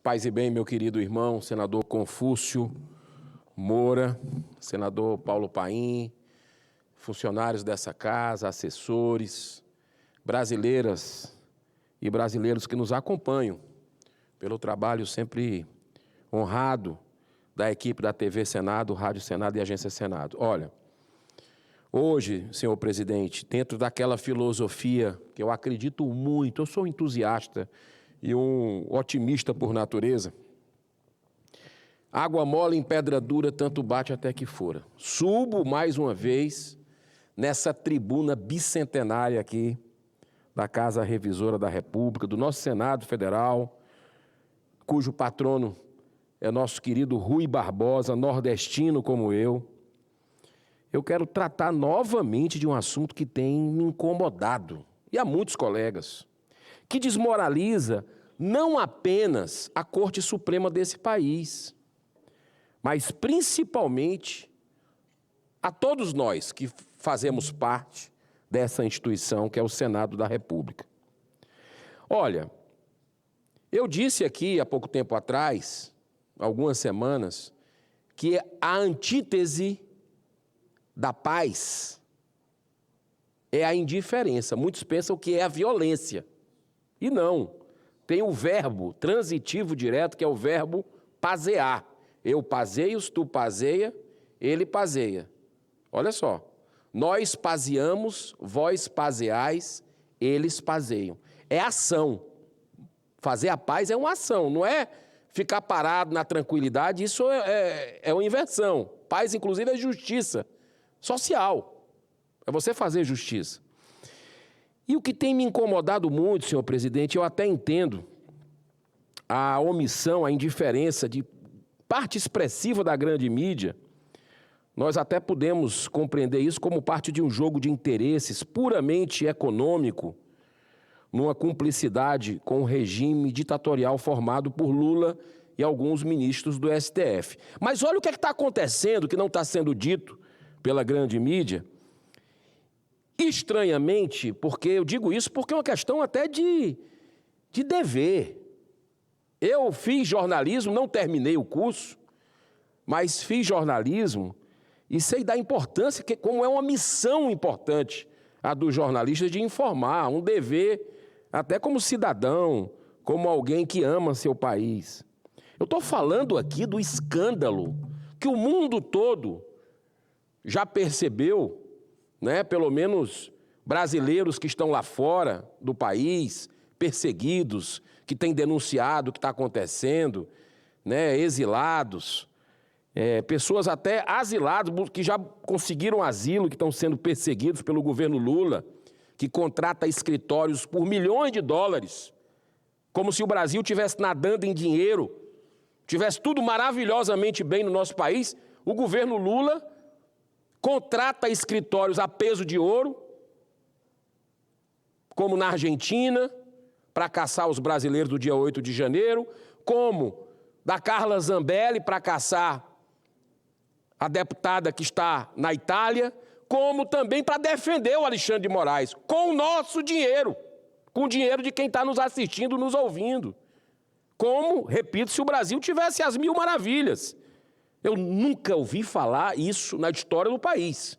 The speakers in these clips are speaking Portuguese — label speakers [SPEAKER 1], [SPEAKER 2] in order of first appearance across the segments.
[SPEAKER 1] Paz e bem, meu querido irmão, senador Confúcio Moura, senador Paulo Paim, funcionários dessa casa, assessores, brasileiras e brasileiros que nos acompanham pelo trabalho sempre honrado da equipe da TV Senado, Rádio Senado e Agência Senado. Olha, hoje, senhor presidente, dentro daquela filosofia que eu acredito muito, eu sou um entusiasta e um otimista por natureza, água mole em pedra dura, tanto bate até que fora. Subo mais uma vez nessa tribuna bicentenária aqui da Casa Revisora da República, do nosso Senado Federal, cujo patrono é nosso querido Rui Barbosa, nordestino como eu. Eu quero tratar novamente de um assunto que tem me incomodado, e há muitos colegas, que desmoraliza não apenas a Corte Suprema desse país, mas principalmente a todos nós que fazemos parte dessa instituição que é o Senado da República. Olha, eu disse aqui há pouco tempo atrás, algumas semanas, que a antítese da paz é a indiferença. Muitos pensam que é a violência. E não. Tem o verbo transitivo direto, que é o verbo pazear. Eu pazeio, tu pazeia, ele pazeia. Olha só. Nós pazeamos, vós pazeais, eles pazeiam. É ação. Fazer a paz é uma ação, não é ficar parado na tranquilidade, isso é uma inversão. Paz, inclusive, é justiça social. É você fazer justiça. E o que tem me incomodado muito, senhor presidente, eu até entendo a omissão, a indiferença de parte expressiva da grande mídia. Nós até podemos compreender isso como parte de um jogo de interesses puramente econômico, numa cumplicidade com o regime ditatorial formado por Lula e alguns ministros do STF. Mas olha o que está acontecendo, que não está sendo dito pela grande mídia. Estranhamente, porque eu digo isso porque é uma questão até de dever. Eu fiz jornalismo, não terminei o curso, mas fiz jornalismo e sei da importância, como é uma missão importante a dos jornalistas de informar, um dever até como cidadão, como alguém que ama seu país. Eu estou falando aqui do escândalo que o mundo todo já percebeu, né? Pelo menos brasileiros que estão lá fora do país, perseguidos, que têm denunciado o que está acontecendo, né? Exilados, pessoas até asiladas, que já conseguiram asilo, que estão sendo perseguidos pelo governo Lula, que contrata escritórios por milhões de dólares, como se o Brasil estivesse nadando em dinheiro, tivesse tudo maravilhosamente bem no nosso país. O governo Lula contrata escritórios a peso de ouro, como na Argentina, para caçar os brasileiros do dia 8 de janeiro, como da Carla Zambelli para caçar a deputada que está na Itália, como também para defender o Alexandre de Moraes, com o nosso dinheiro, com o dinheiro de quem está nos assistindo, nos ouvindo. Como, repito, se o Brasil tivesse as mil maravilhas. Eu nunca ouvi falar isso na história do país.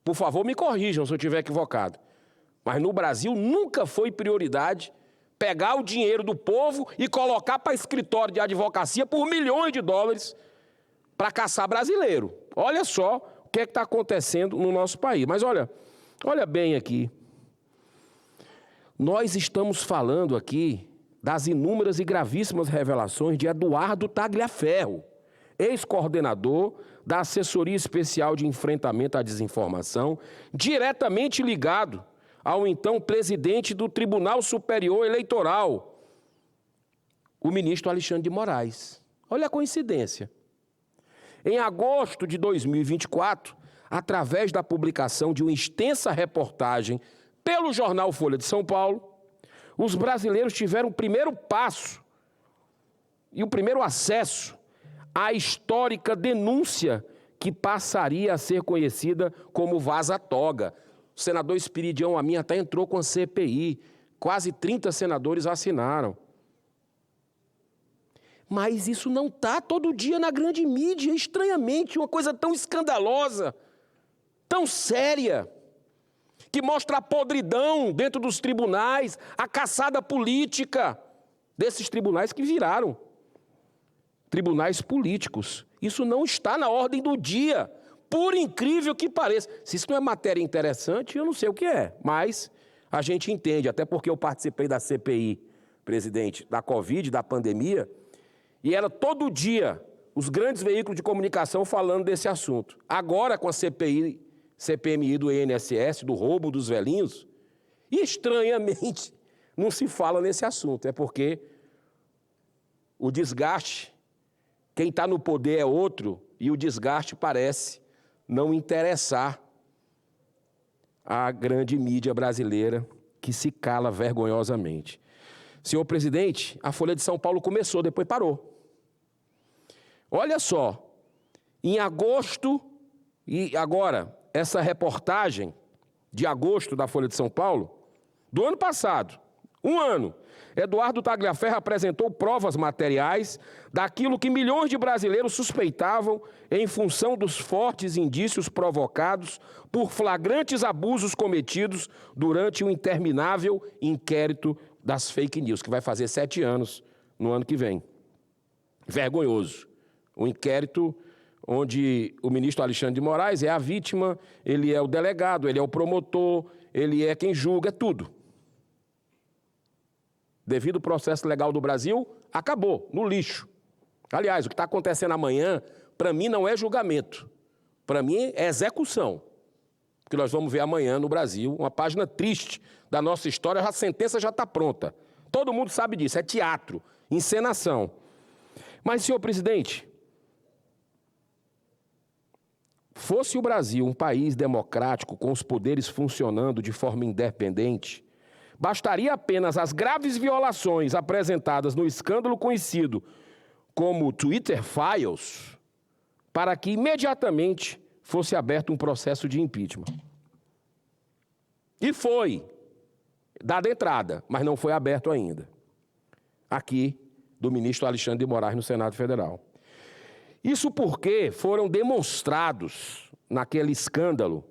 [SPEAKER 1] Por favor, me corrijam se eu estiver equivocado. Mas no Brasil nunca foi prioridade pegar o dinheiro do povo e colocar para escritório de advocacia por milhões de dólares para caçar brasileiro. Olha só o que está acontecendo no nosso país. Mas olha bem aqui. Nós estamos falando aqui das inúmeras e gravíssimas revelações de Eduardo Tagliaferro, ex-coordenador da Assessoria Especial de Enfrentamento à Desinformação, diretamente ligado ao então presidente do Tribunal Superior Eleitoral, o ministro Alexandre de Moraes. Olha a coincidência. Em agosto de 2024, através da publicação de uma extensa reportagem pelo jornal Folha de São Paulo, os brasileiros tiveram o primeiro passo e o primeiro acesso à histórica denúncia que passaria a ser conhecida como vaza-toga. O senador Espiridião Amin até entrou com a CPI, quase 30 senadores assinaram. Mas isso não está todo dia na grande mídia, estranhamente, uma coisa tão escandalosa, tão séria, que mostra a podridão dentro dos tribunais, a caçada política desses tribunais que viraram tribunais políticos. Isso não está na ordem do dia, por incrível que pareça. Se isso não é matéria interessante, eu não sei o que é, mas a gente entende, até porque eu participei da CPI, presidente, da Covid, da pandemia, e era todo dia os grandes veículos de comunicação falando desse assunto. Agora, com a CPMI do INSS, do roubo dos velhinhos, estranhamente não se fala nesse assunto. É porque o desgaste, quem está no poder é outro, e o desgaste parece não interessar a grande mídia brasileira, que se cala vergonhosamente. Senhor presidente, a Folha de São Paulo começou, depois parou. Olha só, em agosto, e agora, essa reportagem de agosto da Folha de São Paulo, do ano passado, um ano, Eduardo Tagliaferro apresentou provas materiais daquilo que milhões de brasileiros suspeitavam em função dos fortes indícios provocados por flagrantes abusos cometidos durante o interminável inquérito das fake news, que vai fazer 7 anos no ano que vem. Vergonhoso. Um inquérito onde o ministro Alexandre de Moraes é a vítima, ele é o delegado, ele é o promotor, ele é quem julga, é tudo. Devido ao processo legal do Brasil, acabou, no lixo. Aliás, o que está acontecendo amanhã, para mim, não é julgamento. Para mim, é execução. Porque nós vamos ver amanhã no Brasil uma página triste da nossa história, a sentença já está pronta. Todo mundo sabe disso, é teatro, encenação. Mas, senhor presidente, fosse o Brasil um país democrático, com os poderes funcionando de forma independente, bastaria apenas as graves violações apresentadas no escândalo conhecido como Twitter Files para que imediatamente fosse aberto um processo de impeachment. E foi dada entrada, mas não foi aberto ainda. Aqui, do ministro Alexandre de Moraes no Senado Federal. Isso porque foram demonstrados naquele escândalo,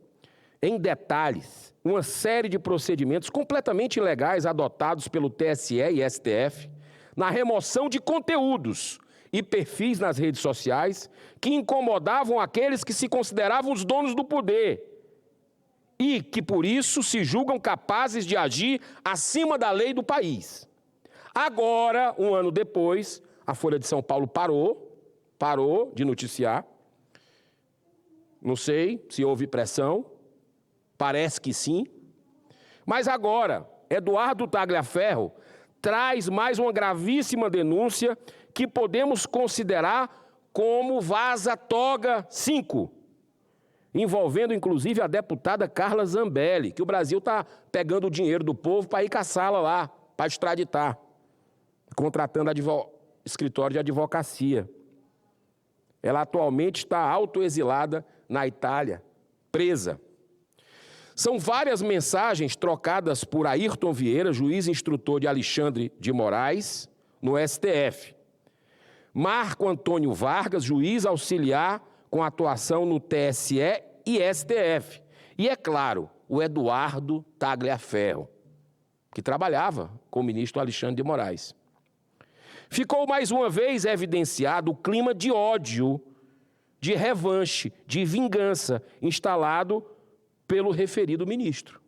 [SPEAKER 1] em detalhes, uma série de procedimentos completamente ilegais adotados pelo TSE e STF na remoção de conteúdos e perfis nas redes sociais que incomodavam aqueles que se consideravam os donos do poder e que, por isso, se julgam capazes de agir acima da lei do país. Agora, um ano depois, a Folha de São Paulo parou de noticiar. Não sei se houve pressão, parece que sim. Mas agora, Eduardo Tagliaferro traz mais uma gravíssima denúncia que podemos considerar como vaza-toga 5, envolvendo inclusive a deputada Carla Zambelli, que o Brasil está pegando o dinheiro do povo para ir caçá-la lá, para extraditar, contratando escritório de advocacia. Ela atualmente está autoexilada na Itália, presa. São várias mensagens trocadas por Ayrton Vieira, juiz instrutor de Alexandre de Moraes, no STF. Marco Antônio Vargas, juiz auxiliar com atuação no TSE e STF. E, é claro, o Eduardo Tagliaferro, que trabalhava com o ministro Alexandre de Moraes. Ficou mais uma vez evidenciado o clima de ódio, de revanche, de vingança instalado pelo referido ministro.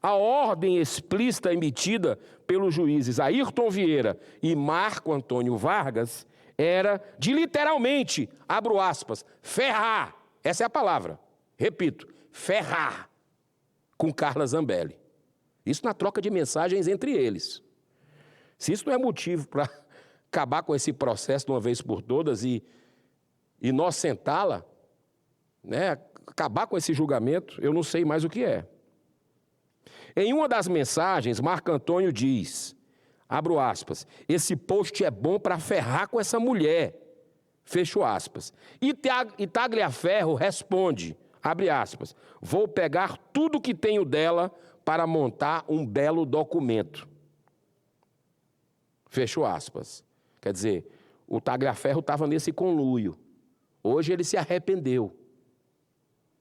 [SPEAKER 1] A ordem explícita emitida pelos juízes Ayrton Vieira e Marco Antônio Vargas era de literalmente, abro aspas, ferrar, essa é a palavra, repito, ferrar com Carla Zambelli. Isso na troca de mensagens entre eles. Se isso não é motivo para acabar com esse processo de uma vez por todas e inocentá-la, né, acabar com esse julgamento, eu não sei mais o que é. Em uma das mensagens, Marco Antônio diz, abro aspas, esse post é bom para ferrar com essa mulher, fecho aspas. E Tagliaferro responde, abre aspas, vou pegar tudo que tenho dela para montar um belo documento. Fecho aspas. Quer dizer, o Tagliaferro estava nesse conluio. Hoje ele se arrependeu.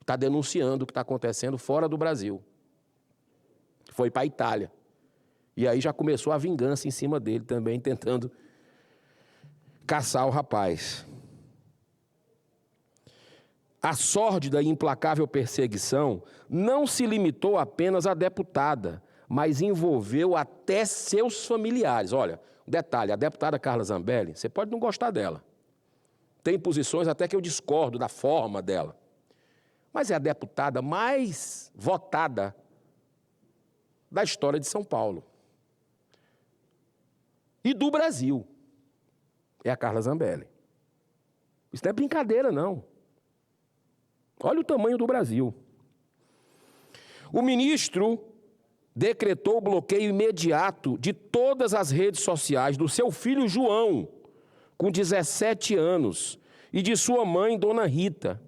[SPEAKER 1] Está denunciando o que está acontecendo fora do Brasil. Foi para a Itália. E aí já começou a vingança em cima dele também, tentando caçar o rapaz. A sórdida e implacável perseguição não se limitou apenas à deputada, mas envolveu até seus familiares. Olha, um detalhe, a deputada Carla Zambelli, você pode não gostar dela. Tem posições até que eu discordo da forma dela. Mas é a deputada mais votada da história de São Paulo. E do Brasil. É a Carla Zambelli. Isso não é brincadeira, não. Olha o tamanho do Brasil. O ministro decretou o bloqueio imediato de todas as redes sociais do seu filho João, com 17 anos, e de sua mãe, Dona Rita.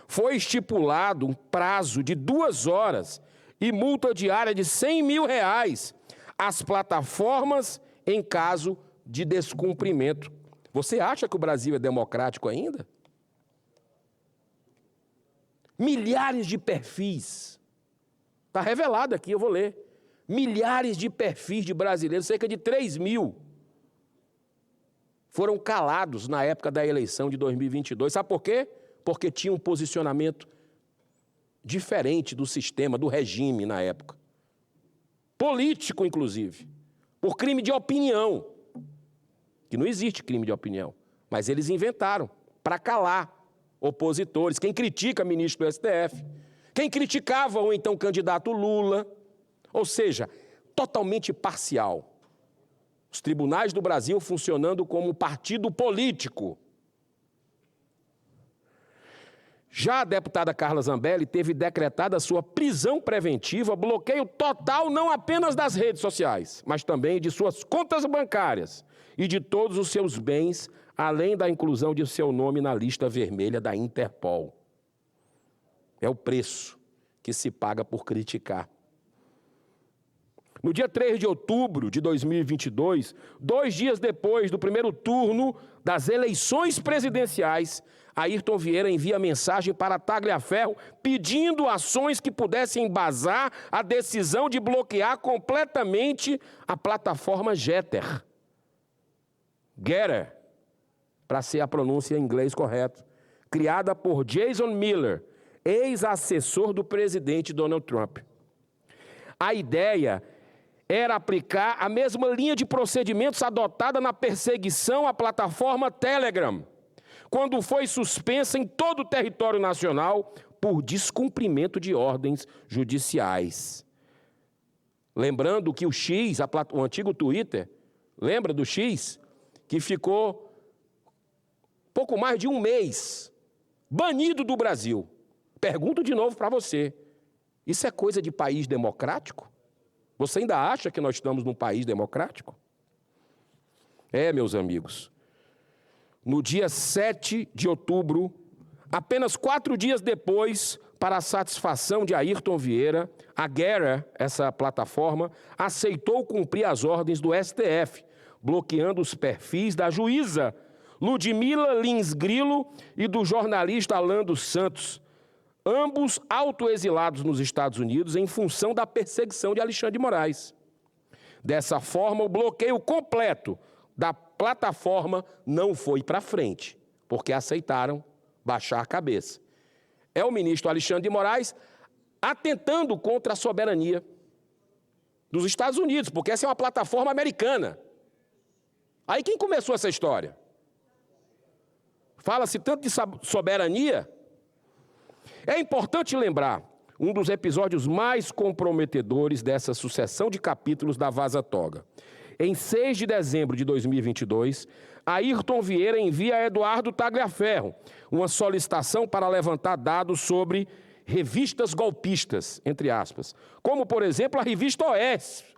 [SPEAKER 1] Foi estipulado um prazo de 2 horas e multa diária de R$100 mil às plataformas em caso de descumprimento. Você acha que o Brasil é democrático ainda? Milhares de perfis. Está revelado aqui, eu vou ler. Milhares de perfis de brasileiros, cerca de 3 mil, foram calados na época da eleição de 2022. Sabe por quê? Porque tinha um posicionamento diferente do sistema, do regime na época. Político, inclusive. Por crime de opinião. Que não existe crime de opinião. Mas eles inventaram para calar opositores. Quem critica ministro do STF. Quem criticava o então candidato Lula. Ou seja, totalmente parcial. Os tribunais do Brasil funcionando como partido político. Já a deputada Carla Zambelli teve decretada a sua prisão preventiva, bloqueio total não apenas das redes sociais, mas também de suas contas bancárias e de todos os seus bens, além da inclusão de seu nome na lista vermelha da Interpol. É o preço que se paga por criticar. No dia 3 de outubro de 2022, 2 dias depois do primeiro turno das eleições presidenciais, Ayrton Vieira envia mensagem para Tagliaferro pedindo ações que pudessem embasar a decisão de bloquear completamente a plataforma Getter. Getter, para ser a pronúncia em inglês correto, criada por Jason Miller, ex-assessor do presidente Donald Trump. A ideia era aplicar a mesma linha de procedimentos adotada na perseguição à plataforma Telegram, quando foi suspensa em todo o território nacional por descumprimento de ordens judiciais. Lembrando que o X, o antigo Twitter, lembra do X? Que ficou pouco mais de 1 mês banido do Brasil. Pergunto de novo para você, isso é coisa de país democrático? Você ainda acha que nós estamos num país democrático? É, meus amigos. No dia 7 de outubro, apenas 4 dias depois, para a satisfação de Ayrton Vieira, a Getter, essa plataforma, aceitou cumprir as ordens do STF, bloqueando os perfis da juíza Ludmila Lins Grilo e do jornalista Alan dos Santos, ambos autoexilados nos Estados Unidos em função da perseguição de Alexandre de Moraes. Dessa forma, o bloqueio completo da plataforma não foi para frente, porque aceitaram baixar a cabeça. É o ministro Alexandre de Moraes atentando contra a soberania dos Estados Unidos, porque essa é uma plataforma americana. Aí quem começou essa história? Fala-se tanto de soberania. É importante lembrar um dos episódios mais comprometedores dessa sucessão de capítulos da Vaza Toga. Em 6 de dezembro de 2022, Ayrton Vieira envia a Eduardo Tagliaferro uma solicitação para levantar dados sobre revistas golpistas, entre aspas, como, por exemplo, a revista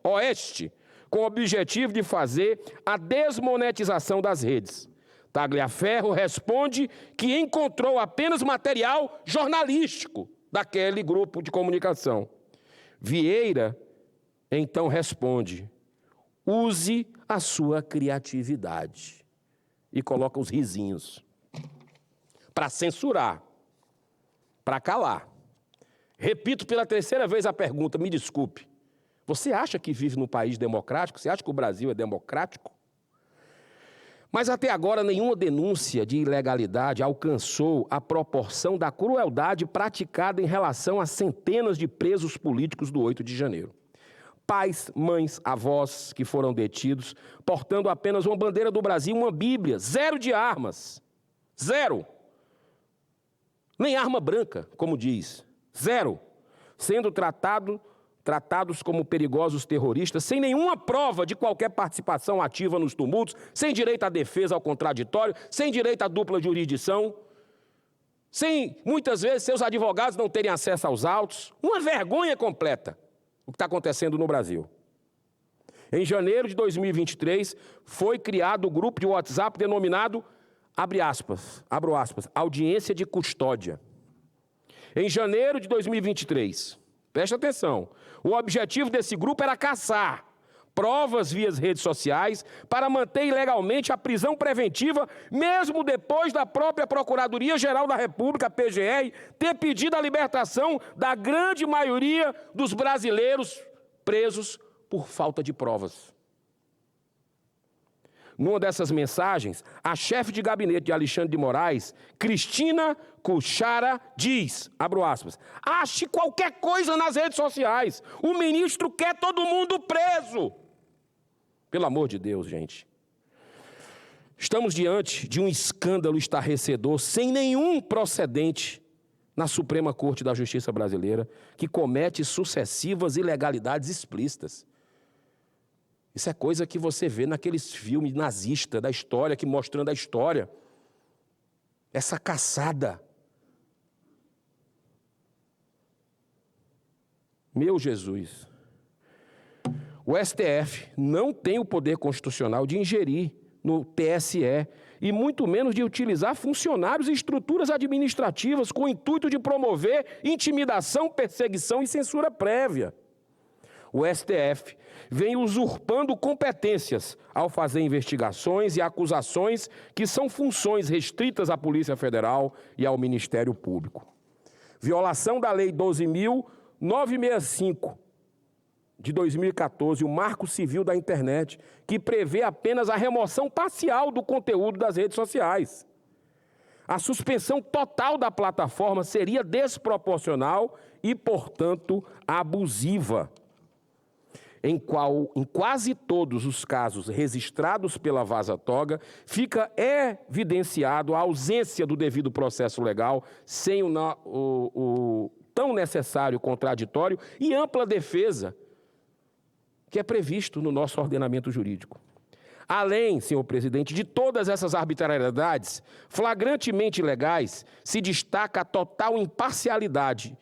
[SPEAKER 1] Oeste, com o objetivo de fazer a desmonetização das redes. Tagliaferro responde que encontrou apenas material jornalístico daquele grupo de comunicação. Vieira, então, responde: use a sua criatividade. e coloca os risinhos. Para censurar, para calar. Repito pela terceira vez a pergunta, me desculpe. Você acha que vive num país democrático? Você acha que o Brasil é democrático? Mas até agora nenhuma denúncia de ilegalidade alcançou a proporção da crueldade praticada em relação a centenas de presos políticos do 8 de janeiro. Pais, mães, avós que foram detidos, portando apenas uma bandeira do Brasil, uma Bíblia, 0 de armas. 0. Nem arma branca, como diz. 0. Sendo tratados como perigosos terroristas, sem nenhuma prova de qualquer participação ativa nos tumultos, sem direito à defesa ao contraditório, sem direito à dupla jurisdição, sem, muitas vezes, seus advogados não terem acesso aos autos. Uma vergonha completa o que está acontecendo no Brasil. Em janeiro de 2023, foi criado o grupo de WhatsApp denominado, abro aspas, audiência de custódia. Em janeiro de 2023, preste atenção, o objetivo desse grupo era caçar provas via redes sociais para manter ilegalmente a prisão preventiva, mesmo depois da própria Procuradoria-Geral da República, PGR, ter pedido a libertação da grande maioria dos brasileiros presos por falta de provas. Numa dessas mensagens, a chefe de gabinete de Alexandre de Moraes, Cristina Kuchara, diz, abro aspas, ache qualquer coisa nas redes sociais, o ministro quer todo mundo preso. Pelo amor de Deus, gente. Estamos diante de um escândalo estarrecedor, sem nenhum precedente na Suprema Corte da Justiça Brasileira, que comete sucessivas ilegalidades explícitas. Isso é coisa que você vê naqueles filmes nazistas da história, que mostrando a história. Essa caçada. Meu Jesus. O STF não tem o poder constitucional de ingerir no TSE e muito menos de utilizar funcionários e estruturas administrativas com o intuito de promover intimidação, perseguição e censura prévia. O STF vem usurpando competências ao fazer investigações e acusações que são funções restritas à Polícia Federal e ao Ministério Público. Violação da Lei 12.965 de 2014, o Marco Civil da Internet, que prevê apenas a remoção parcial do conteúdo das redes sociais. A suspensão total da plataforma seria desproporcional e, portanto, abusiva. Em quase todos os casos registrados pela Vaza Toga, fica evidenciado a ausência do devido processo legal, sem o tão necessário contraditório e ampla defesa que é previsto no nosso ordenamento jurídico. Além, senhor presidente, de todas essas arbitrariedades flagrantemente ilegais, se destaca a total imparcialidade,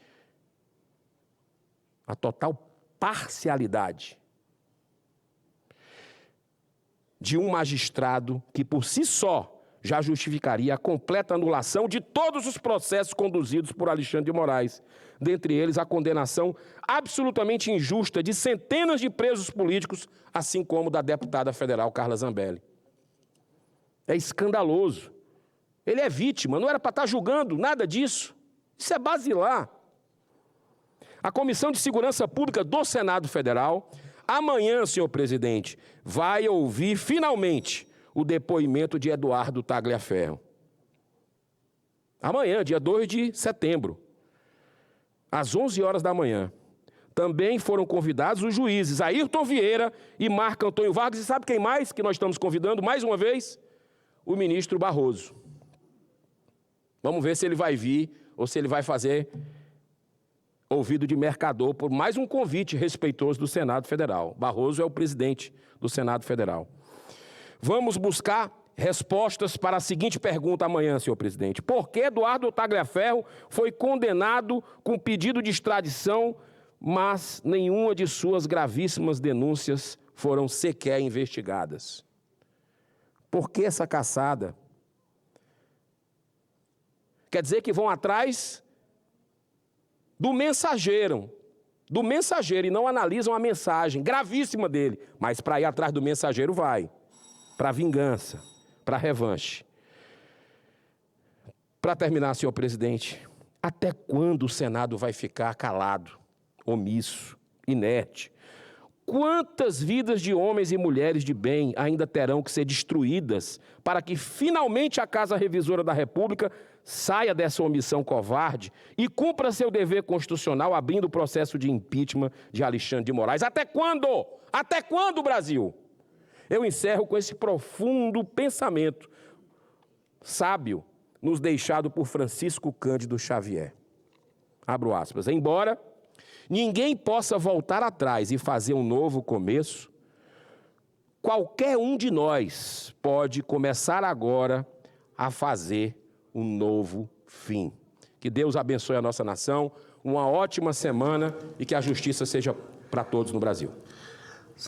[SPEAKER 1] a total parcialidade de um magistrado que, por si só, já justificaria a completa anulação de todos os processos conduzidos por Alexandre de Moraes, dentre eles a condenação absolutamente injusta de centenas de presos políticos, assim como da deputada federal Carla Zambelli. É escandaloso. Ele é vítima, não era para estar julgando nada disso. Isso é basilar. A Comissão de Segurança Pública do Senado Federal, amanhã, senhor presidente, vai ouvir finalmente o depoimento de Eduardo Tagliaferro. Amanhã, dia 2 de setembro, às 11 horas da manhã. Também foram convidados os juízes Ayrton Vieira e Marco Antônio Vargas. E sabe quem mais que nós estamos convidando, mais uma vez? O ministro Barroso. Vamos ver se ele vai vir ou se ele vai fazer ouvido de mercador por mais um convite respeitoso do Senado Federal. Barroso é o presidente do Senado Federal. Vamos buscar respostas para a seguinte pergunta amanhã, senhor presidente. Por que Eduardo Tagliaferro foi condenado com pedido de extradição, mas nenhuma de suas gravíssimas denúncias foram sequer investigadas? Por que essa caçada? Quer dizer que vão atrás do mensageiro e não analisam a mensagem gravíssima dele. Mas para ir atrás do mensageiro vai, para vingança, para a revanche. Para terminar, senhor presidente, até quando o Senado vai ficar calado, omisso, inerte? Quantas vidas de homens e mulheres de bem ainda terão que ser destruídas para que finalmente a Casa Revisora da República saia dessa omissão covarde e cumpra seu dever constitucional abrindo o processo de impeachment de Alexandre de Moraes? Até quando? Até quando, Brasil? Eu encerro com esse profundo pensamento sábio nos deixado por Francisco Cândido Xavier. Abro aspas. Embora ninguém possa voltar atrás e fazer um novo começo, qualquer um de nós pode começar agora a fazer um novo fim. Que Deus abençoe a nossa nação, uma ótima semana e que a justiça seja para todos no Brasil.